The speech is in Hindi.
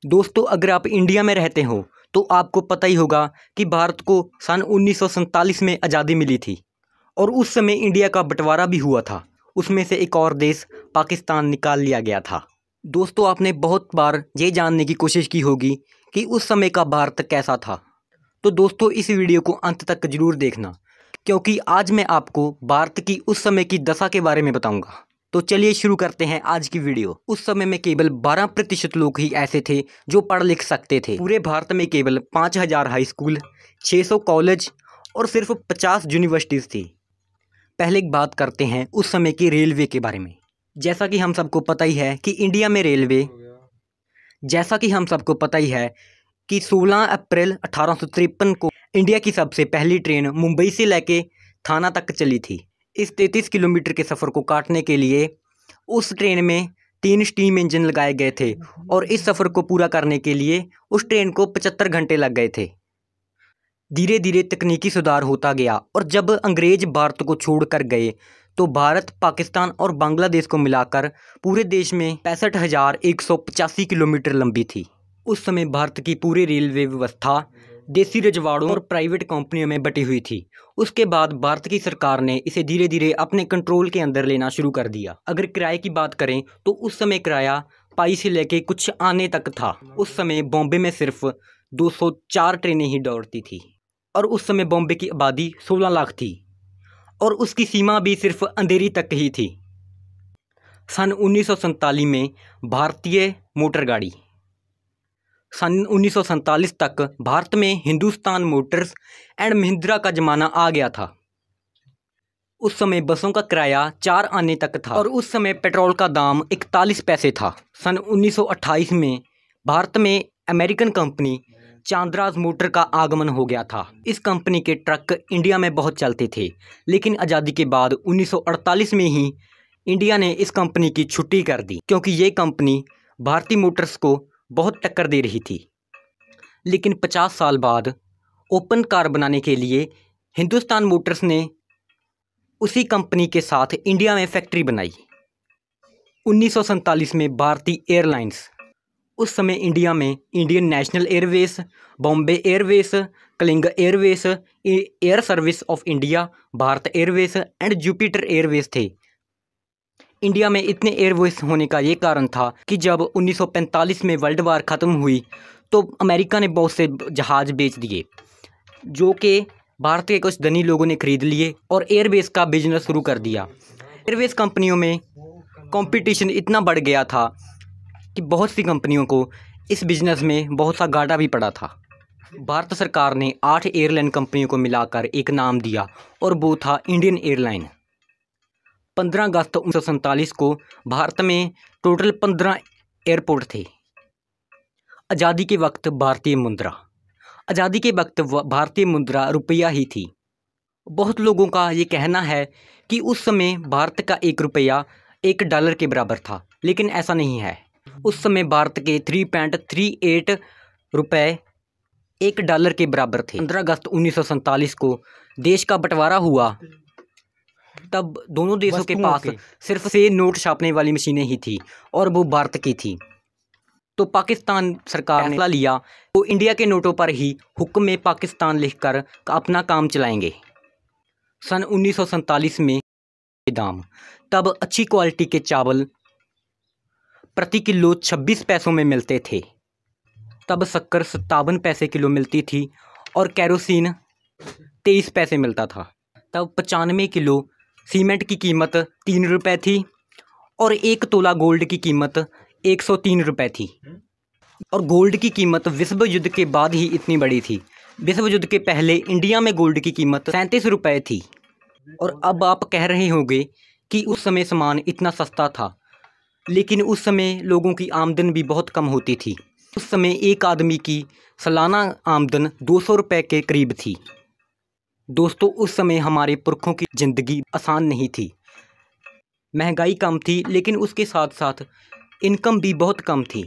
दोस्तों, अगर आप इंडिया में रहते हो तो आपको पता ही होगा कि भारत को सन 1947 में आज़ादी मिली थी और उस समय इंडिया का बंटवारा भी हुआ था। उसमें से एक और देश पाकिस्तान निकाल लिया गया था। दोस्तों, आपने बहुत बार ये जानने की कोशिश की होगी कि उस समय का भारत कैसा था। तो दोस्तों, इस वीडियो को अंत तक जरूर देखना, क्योंकि आज मैं आपको भारत की उस समय की दशा के बारे में बताऊंगा। तो चलिए शुरू करते हैं आज की वीडियो। उस समय में केवल 12% लोग ही ऐसे थे जो पढ़ लिख सकते थे। पूरे भारत में केवल 5000 हाई स्कूल, 600 कॉलेज और सिर्फ 50 यूनिवर्सिटीज़ थी। पहले एक बात करते हैं उस समय की रेलवे के बारे में। जैसा कि हम सबको पता ही है कि 16 अप्रैल 1853 को इंडिया की सबसे पहली ट्रेन मुंबई से लेके थाना तक चली थी। इस 33 किलोमीटर के सफ़र को काटने के लिए उस ट्रेन में 3 स्टीम इंजन लगाए गए थे और इस सफ़र को पूरा करने के लिए उस ट्रेन को 75 घंटे लग गए थे। धीरे धीरे तकनीकी सुधार होता गया और जब अंग्रेज भारत को छोड़ कर गए तो भारत, पाकिस्तान और बांग्लादेश को मिलाकर पूरे देश में 65,185 किलोमीटर लंबी थी। उस समय भारत की पूरी रेलवे व्यवस्था देसी रजवाड़ों और प्राइवेट कंपनियों में बटी हुई थी। उसके बाद भारत की सरकार ने इसे धीरे धीरे अपने कंट्रोल के अंदर लेना शुरू कर दिया। अगर किराए की बात करें तो उस समय किराया पाई से लेके कुछ आने तक था। उस समय बॉम्बे में सिर्फ 204 ट्रेनें ही दौड़ती थी और उस समय बॉम्बे की आबादी 16 लाख थी और उसकी सीमा भी सिर्फ अंधेरी तक ही थी। सन 1947 में भारतीय मोटर गाड़ी। सन 1947 तक भारत में हिंदुस्तान मोटर्स एंड महिंद्रा का ज़माना आ गया था। उस समय बसों का किराया 4 आने तक था और उस समय पेट्रोल का दाम 41 पैसे था। सन 1928 में भारत में अमेरिकन कंपनी चांद्रास मोटर का आगमन हो गया था। इस कंपनी के ट्रक इंडिया में बहुत चलते थे, लेकिन आज़ादी के बाद 1948 में ही इंडिया ने इस कंपनी की छुट्टी कर दी, क्योंकि ये कंपनी भारतीय मोटर्स को बहुत टक्कर दे रही थी। लेकिन 50 साल बाद ओपन कार बनाने के लिए हिंदुस्तान मोटर्स ने उसी कंपनी के साथ इंडिया में फैक्ट्री बनाई। 1947 में भारतीय एयरलाइंस। उस समय इंडिया में Indian national airways, Bombay airways, Kalinga airways, air service of India, Bharat airways and Jupiter airways थे। इंडिया में इतने एयरवेज होने का ये कारण था कि जब 1945 में वर्ल्ड वार ख़त्म हुई तो अमेरिका ने बहुत से जहाज़ बेच दिए, जो कि भारत के कुछ धनी लोगों ने खरीद लिए और एयरवेज का बिजनेस शुरू कर दिया। एयरवेज कंपनियों में कंपटीशन इतना बढ़ गया था कि बहुत सी कंपनियों को इस बिज़नेस में बहुत सा घाटा भी पड़ा था। भारत सरकार ने 8 एयरलाइन कंपनियों को मिलाकर एक नाम दिया और वो था इंडियन एयरलाइन। 15 अगस्त 1947 को भारत में टोटल 15 एयरपोर्ट थे। आज़ादी के वक्त भारतीय मुद्रा। आज़ादी के वक्त भारतीय मुद्रा रुपया ही थी। बहुत लोगों का ये कहना है कि उस समय भारत का 1 रुपया $1 के बराबर था, लेकिन ऐसा नहीं है। उस समय भारत के 3.38 रुपये $1 के बराबर थे। 15 अगस्त 1947 को देश का बंटवारा हुआ, तब दोनों देशों के पास सिर्फ से नोट छापने वाली मशीनें ही थी और वो भारत की थी। तो पाकिस्तान सरकार ने फैसला लिया तो इंडिया के नोटों पर ही हुक्म में पाकिस्तान लिखकर अपना काम चलाएंगे। सन 1947 में दाम। तब अच्छी क्वालिटी के चावल प्रति किलो 26 पैसों में मिलते थे। तब शक्कर 57 पैसे किलो मिलती थी और केरोसिन 23 पैसे मिलता था। तब 95 किलो सीमेंट की कीमत 3 रुपये थी और 1 तोला गोल्ड की कीमत 103 रुपये थी। और गोल्ड की कीमत विश्व युद्ध के बाद ही इतनी बड़ी थी। विश्व युद्ध के पहले इंडिया में गोल्ड की कीमत 37 रुपये थी। और अब आप कह रहे होंगे कि उस समय सामान इतना सस्ता था, लेकिन उस समय लोगों की आमदन भी बहुत कम होती थी। उस समय एक आदमी की सालाना आमदन 200 रुपये के करीब थी। दोस्तों, उस समय हमारे पुरखों की ज़िंदगी आसान नहीं थी। महंगाई कम थी, लेकिन उसके साथ साथ इनकम भी बहुत कम थी।